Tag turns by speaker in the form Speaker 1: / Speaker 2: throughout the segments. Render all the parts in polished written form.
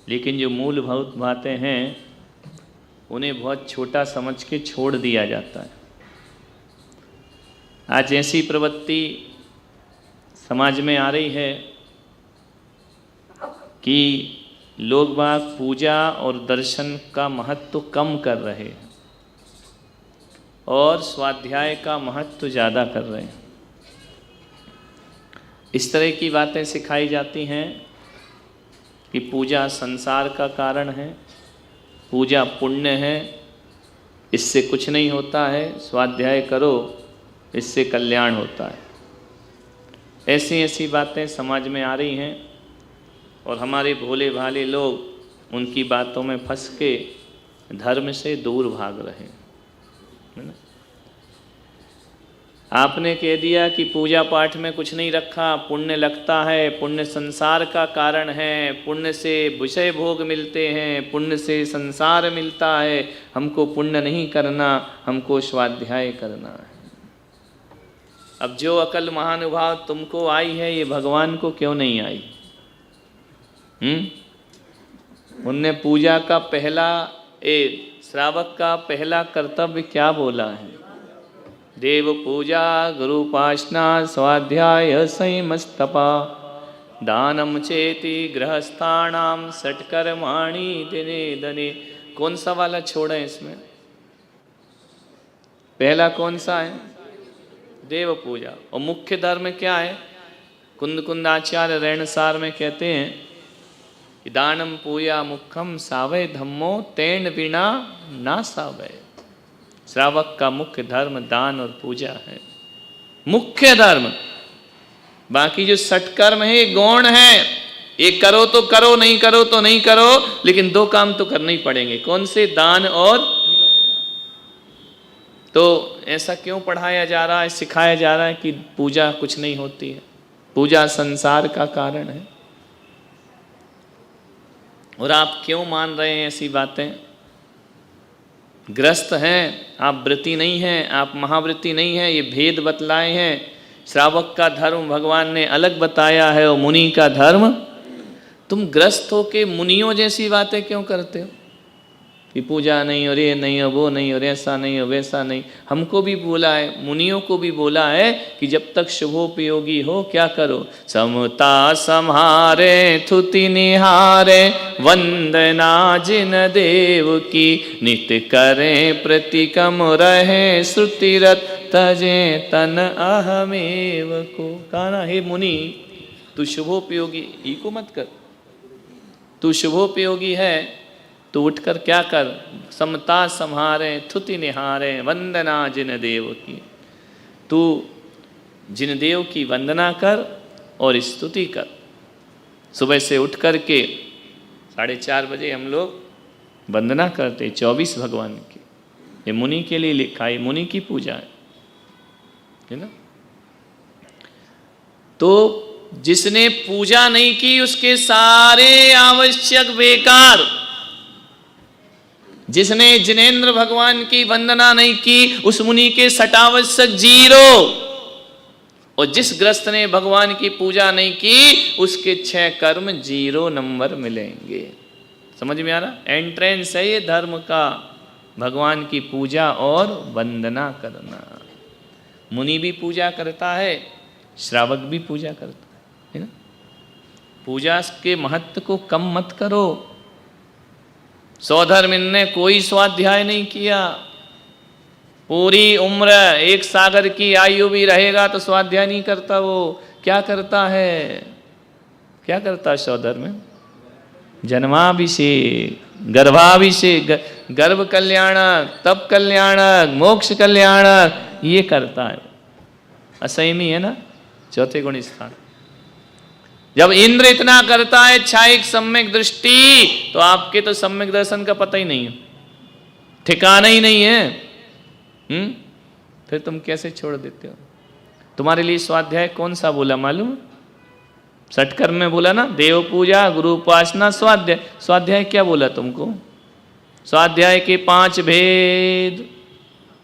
Speaker 1: लेकिन जो मूलभूत बातें हैं उन्हें बहुत छोटा समझ के छोड़ दिया जाता है। आज ऐसी प्रवृत्ति समाज में आ रही है कि लोग बाग पूजा और दर्शन का महत्व कम कर रहे हैं और स्वाध्याय का महत्व ज़्यादा कर रहे हैं। इस तरह की बातें सिखाई जाती हैं कि पूजा संसार का कारण है, पूजा पुण्य है, इससे कुछ नहीं होता है, स्वाध्याय करो इससे कल्याण होता है। ऐसी ऐसी बातें समाज में आ रही हैं और हमारे भोले भाले लोग उनकी बातों में फंस के धर्म से दूर भाग रहे हैं, है ना। आपने कह दिया कि पूजा पाठ में कुछ नहीं रखा, पुण्य लगता है, पुण्य संसार का कारण है, पुण्य से विषय भोग मिलते हैं, पुण्य से संसार मिलता है, हमको पुण्य नहीं करना, हमको स्वाध्याय करना है। अब जो अकल महानुभाव तुमको आई है ये भगवान को क्यों नहीं आई? उनने पूजा का पहला श्रावक का पहला कर्तव्य क्या बोला है? देव पूजा, गुरुपासना, स्वाध्याय, संयमस्तपा, दानम चेति गृहस्थानाम षट्कर्माणि दिने दिने। कौन सा वाला छोड़े इसमें? पहला कौन सा है? देव पूजा। और मुख्य धर्म क्या है? कुंद कुंदाचार्य रेणसार में कहते हैं कि दानम पूजा मुख्यम सावय धम्मो तेन बिना ना सावय। श्रावक का मुख्य धर्म दान और पूजा है, मुख्य धर्म। बाकी जो सटकर्म है गौण है, एक करो तो करो, नहीं करो तो नहीं करो, लेकिन दो काम तो करने ही पड़ेंगे। कौन से? दान और। तो ऐसा क्यों पढ़ाया जा रहा है, सिखाया जा रहा है कि पूजा कुछ नहीं होती है, पूजा संसार का कारण है? और आप क्यों मान रहे हैं ऐसी बातें? ग्रस्त हैं आप, व्रती नहीं हैं आप, महाव्रती नहीं हैं, ये भेद बतलाए हैं। श्रावक का धर्म भगवान ने अलग बताया है और मुनि का धर्म। तुम ग्रस्त हो के मुनियों जैसी बातें क्यों करते हो कि पूजा नहीं और ये नहीं और वो नहीं और ऐसा नहीं और वैसा नहीं? हमको भी बोला है, मुनियों को भी बोला है कि जब तक शुभोपयोगी हो क्या करो? समता सम्हारे थुति निहारे, वंदना जिन देव की, नित्य करें प्रतिकम रहे, श्रुतिरत तजे तन अहमेव को। कहा ना, हे मुनि तू शुभोपयोगी ही को मत कर, तू शुभोपयोगी है तो उठकर क्या कर? समता सम्हारे थुति निहारे, वंदना जिन देव की। तू जिन देव की वंदना कर और स्तुति कर। सुबह से उठ कर के 4:30 बजे हम लोग वंदना करते 24 भगवान की। ये मुनि के लिए लिखा है, मुनि की पूजा है ना। तो जिसने पूजा नहीं की उसके सारे आवश्यक बेकार। जिसने जिनेंद्र भगवान की वंदना नहीं की उस मुनि के सटावश्यक 0। और जिस ग्रस्त ने भगवान की पूजा नहीं की उसके 6 कर्म 0 नंबर मिलेंगे। समझ में आ रहा? एंट्रेंस है ये धर्म का, भगवान की पूजा और वंदना करना। मुनि भी पूजा करता है, श्रावक भी पूजा करता है ना। पूजा के महत्व को कम मत करो। सौधर्मिन ने कोई स्वाध्याय नहीं किया, पूरी उम्र एक सागर की आयु भी रहेगा तो स्वाध्याय नहीं करता। वो क्या करता है? क्या करता है सौधर्मिन? जन्माभिषेक, गर्भाभिषेक, गर्भ कल्याणक, तप कल्याणक, मोक्ष कल्याणक, ये करता है। असंयमी है ना, 4थे गुण स्थान। जब इंद्र इतना करता है छायिक सम्यक दृष्टि, तो आपके तो सम्यक दर्शन का पता ही नहीं है, ठिकाना ही नहीं है। फिर तुम कैसे छोड़ देते हो? तुम्हारे लिए स्वाध्याय कौन सा बोला मालूम? षटकर्म में बोला ना, देव पूजा, गुरु उपासना, स्वाध्याय। स्वाध्याय क्या बोला तुमको? स्वाध्याय के 5 भेद।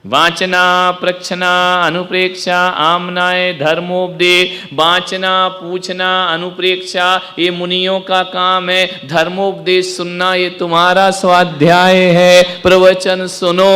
Speaker 1: वाचना प्रक्षना अनुप्रेक्षा आमनाय धर्मोपदेश। वाचना पूछना अनुप्रेक्षा ये मुनियों का काम है, धर्मोपदेश सुनना ये तुम्हारा स्वाध्याय है। प्रवचन सुनो,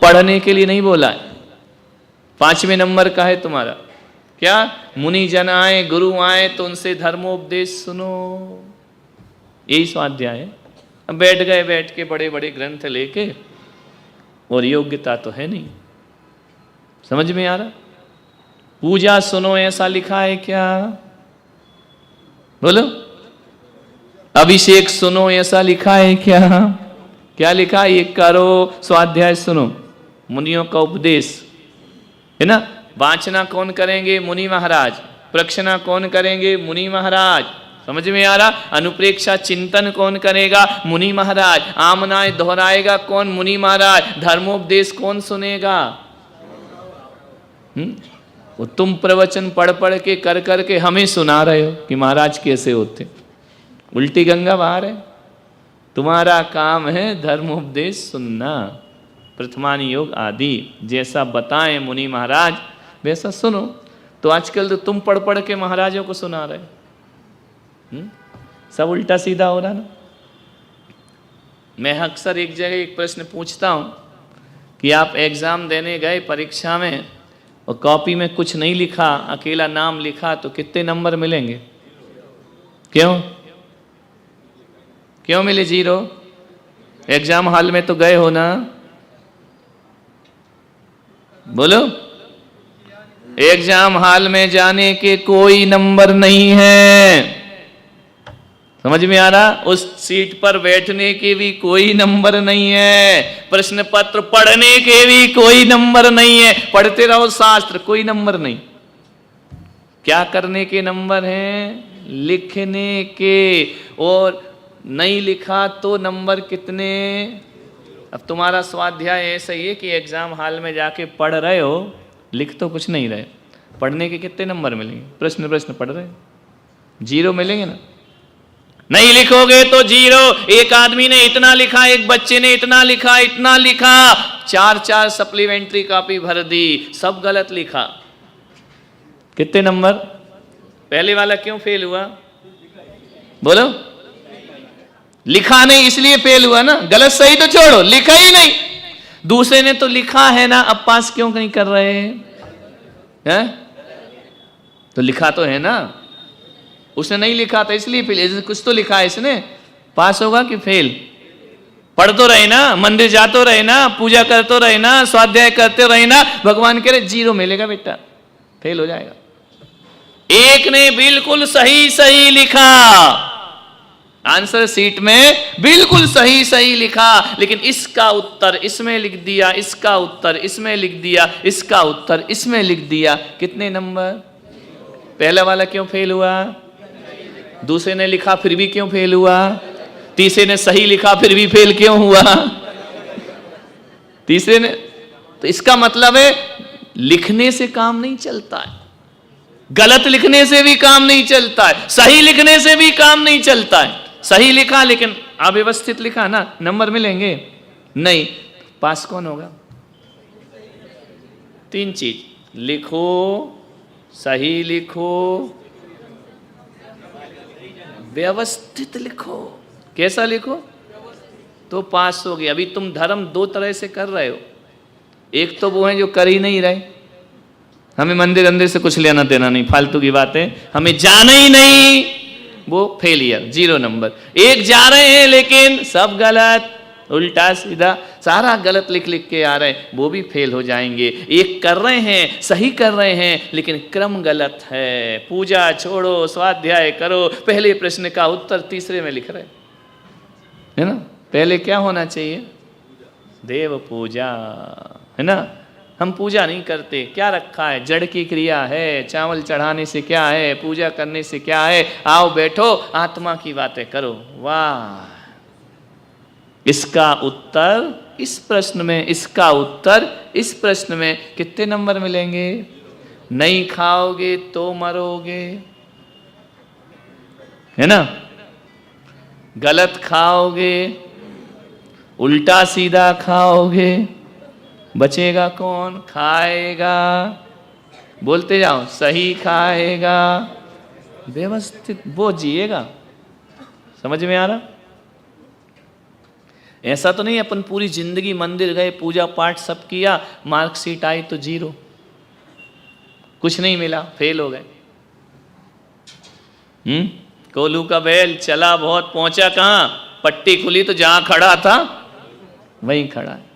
Speaker 1: पढ़ने के लिए नहीं बोला है। 5वें नंबर का है तुम्हारा क्या, मुनि जन आए गुरु आए तो उनसे धर्मोपदेश सुनो, यही स्वाध्याय है। अब बैठ गए, बैठ के बड़े बड़े ग्रंथ लेके, और योग्यता तो है नहीं। समझ में आ रहा? पूजा सुनो ऐसा लिखा है क्या? बोलो। अभिषेक सुनो ऐसा लिखा है क्या? क्या लिखा? ये करो, स्वाध्याय सुनो, मुनियों का उपदेश है ना। वाचना कौन करेंगे? मुनि महाराज। प्रक्षना कौन करेंगे? मुनि महाराज। समझ में आ रहा? अनुप्रेक्षा चिंतन कौन करेगा? मुनि महाराज। आमनाय दोहराएगा कौन? मुनि महाराज। धर्मोपदेश कौन सुनेगा? वो तुम प्रवचन पढ़ पढ़ के कर कर के हमें सुना रहे हो कि महाराज कैसे होते, उल्टी गंगा बाहर है। तुम्हारा काम है धर्मोपदेश सुनना, प्रथमान योग आदि जैसा बताएं मुनि महाराज वैसा सुनो। तो आजकल तो तुम पढ़ पढ़ के महाराजों को सुना रहे, सब उल्टा सीधा हो रहा ना। मैं अक्सर एक जगह एक प्रश्न पूछता हूं कि आप एग्जाम देने गए परीक्षा में और कॉपी में कुछ नहीं लिखा, अकेला नाम लिखा, तो कितने नंबर मिलेंगे? क्यों क्यों मिले 0? एग्जाम हॉल में तो गए हो ना, बोलो। एग्जाम हॉल में जाने के कोई नंबर नहीं है, समझ में आ रहा? उस सीट पर बैठने के भी कोई नंबर नहीं है, प्रश्न पत्र पढ़ने के भी कोई नंबर नहीं है। पढ़ते रहो शास्त्र, कोई नंबर नहीं। क्या करने के नंबर हैं? लिखने के। और नहीं लिखा तो नंबर कितने? अब तुम्हारा स्वाध्याय ऐसा ही है कि एग्जाम हॉल में जाके पढ़ रहे हो, लिख तो कुछ नहीं रहे, पढ़ने के कितने नंबर मिलेंगे? प्रश्न प्रश्न पढ़ रहे, 0 मिलेंगे ना। नहीं लिखोगे तो 0। एक आदमी ने इतना लिखा, एक बच्चे ने इतना लिखा, इतना लिखा, 4 सप्लीमेंट्री कॉपी भर दी, सब गलत लिखा, कितने नंबर? पहले वाला क्यों फेल हुआ? बोलो। लिखा नहीं इसलिए फेल हुआ ना, गलत सही तो छोड़ो, लिखा ही नहीं। दूसरे ने तो लिखा है ना, अब पास क्यों नहीं कर रहे हैं? तो लिखा तो है ना, उसने नहीं लिखा था इसलिए फेल। कुछ तो लिखा है इसने, पास होगा कि फेल? पढ़ तो रहे ना, मंदिर जा तो रहे ना, पूजा कर तो रहे ना, स्वाध्याय करते रहे ना, भगवान कह रहे 0 मिलेगा बेटा, फेल हो जाएगा। एक ने बिल्कुल सही सही लिखा, आंसर सीट में बिल्कुल सही सही लिखा, लेकिन इसका उत्तर इसमें लिख दिया, इसका उत्तर इसमें लिख दिया, इसका उत्तर इसमें लिख दिया, कितने नंबर? पहला वाला क्यों फेल हुआ? दूसरे ने लिखा फिर भी क्यों फेल हुआ? तीसरे ने सही लिखा फिर भी फेल क्यों हुआ? तीसरे ने। तो इसका मतलब है लिखने से काम नहीं चलता है, गलत लिखने से भी काम नहीं चलता है, सही लिखने से भी काम नहीं चलता है। सही लिखा लेकिन अव्यवस्थित लिखा ना, नंबर मिलेंगे नहीं, पास कौन होगा? 3 चीज, लिखो, सही लिखो, व्यवस्थित लिखो। कैसा लिखो? तो पास हो गया। अभी तुम धर्म 2 तरह से कर रहे हो, एक तो वो है जो कर ही नहीं रहे, हमें मंदिर अंदर से कुछ लेना देना नहीं, फालतू की बातें, हमें जाना ही नहीं, वो फेलियर, 0 नंबर। एक जा रहे हैं लेकिन सब गलत, उल्टा सीधा सारा गलत लिख लिख के आ रहे हैं, वो भी फेल हो जाएंगे। एक कर रहे हैं, सही कर रहे हैं, लेकिन क्रम गलत है। पूजा छोड़ो, स्वाध्याय करो, पहले प्रश्न का उत्तर तीसरे में लिख रहे है ना। पहले क्या होना चाहिए? देव पूजा, है ना। हम पूजा नहीं करते, क्या रखा है? जड़ की क्रिया है, चावल चढ़ाने से क्या है, पूजा करने से क्या है? आओ बैठो, आत्मा की बातें करो। वाह, इसका उत्तर इस प्रश्न में, इसका उत्तर इस प्रश्न में, कितने नंबर मिलेंगे? नहीं खाओगे तो मरोगे, है ना। गलत खाओगे, उल्टा सीधा खाओगे, बचेगा कौन? खाएगा, बोलते जाओ, सही खाएगा, व्यवस्थित वो जिएगा। समझ में आ रहा? ऐसा तो नहीं अपन पूरी जिंदगी मंदिर गए, पूजा पाठ सब किया, मार्कशीट आई तो 0, कुछ नहीं मिला, फेल हो गए। कोल्हू का बैल चला बहुत, पहुंचा कहां? पट्टी खुली तो जहां खड़ा था वहीं खड़ा है।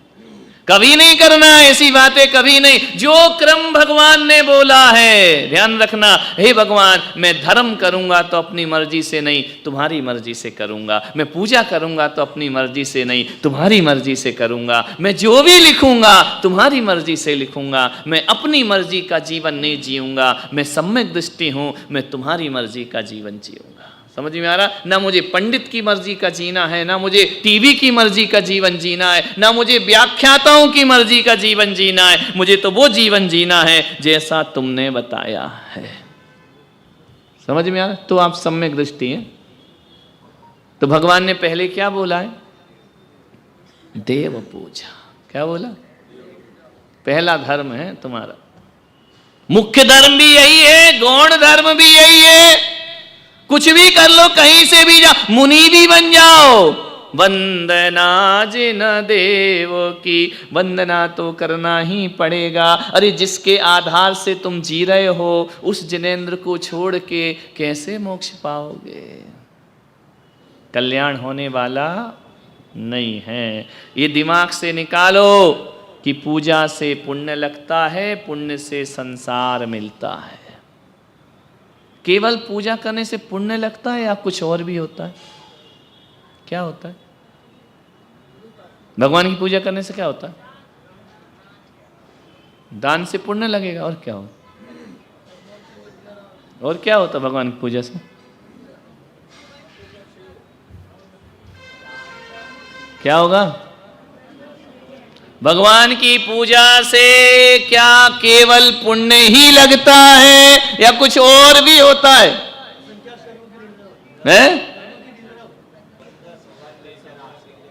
Speaker 1: कभी नहीं करना ऐसी बातें, कभी नहीं। जो क्रम भगवान ने बोला है, ध्यान रखना, हे भगवान मैं धर्म करूंगा तो अपनी मर्जी से नहीं, तुम्हारी मर्जी से करूंगा। मैं पूजा करूंगा तो अपनी मर्जी से नहीं, तुम्हारी मर्जी से करूंगा। मैं जो भी लिखूंगा तुम्हारी मर्जी से लिखूंगा। मैं अपनी मर्जी का जीवन नहीं जीऊंगा। मैं सम्यक दृष्टि हूं, मैं तुम्हारी मर्जी का जीवन जीऊंगा। समझ में आ रहा? ना मुझे पंडित की मर्जी का जीना है, ना मुझे टीवी की मर्जी का जीवन जीना है, ना मुझे व्याख्याताओं की मर्जी का जीवन जीना है। मुझे तो वो जीवन जीना है जैसा तुमने बताया है। समझ में आ रहा? तो आप सम्यक दृष्टि हैं। तो भगवान ने पहले क्या बोला है? देव पूजा। क्या बोला? पहला धर्म है तुम्हारा, मुख्य धर्म भी यही है, गौण धर्म भी यही है। कुछ भी कर लो, कहीं से भी जाओ, मुनि भी बन जाओ, वंदना जिन देव की, वंदना तो करना ही पड़ेगा। अरे जिसके आधार से तुम जी रहे हो, उस जिनेंद्र को छोड़ के कैसे मोक्ष पाओगे? कल्याण होने वाला नहीं है। ये दिमाग से निकालो कि पूजा से पुण्य लगता है, पुण्य से संसार मिलता है। केवल पूजा करने से पुण्य लगता है या कुछ और भी होता है? क्या होता है? भगवान की पूजा करने से क्या होता है? दान से पुण्य लगेगा, और क्या हो? और क्या होता है भगवान की पूजा से? क्या होगा? भगवान की पूजा से क्या केवल पुण्य ही लगता है या कुछ और भी होता है? हैं?